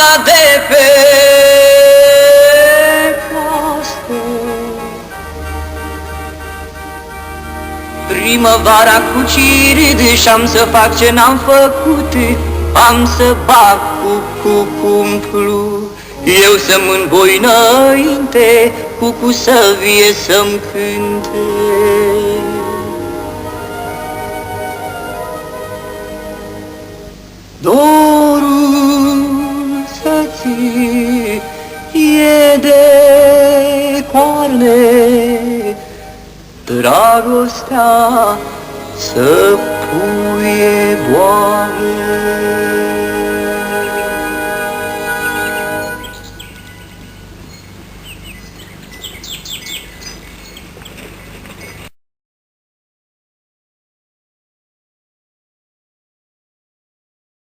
dat de pe coaste. Primăvara cu cirid și-am să fac ce n-am făcut, am să bag cu cumplu, eu să-mi învoi înainte, cu să vie să-mi cânte. Dorul să-ți e de coarne, dragostea să puie boare.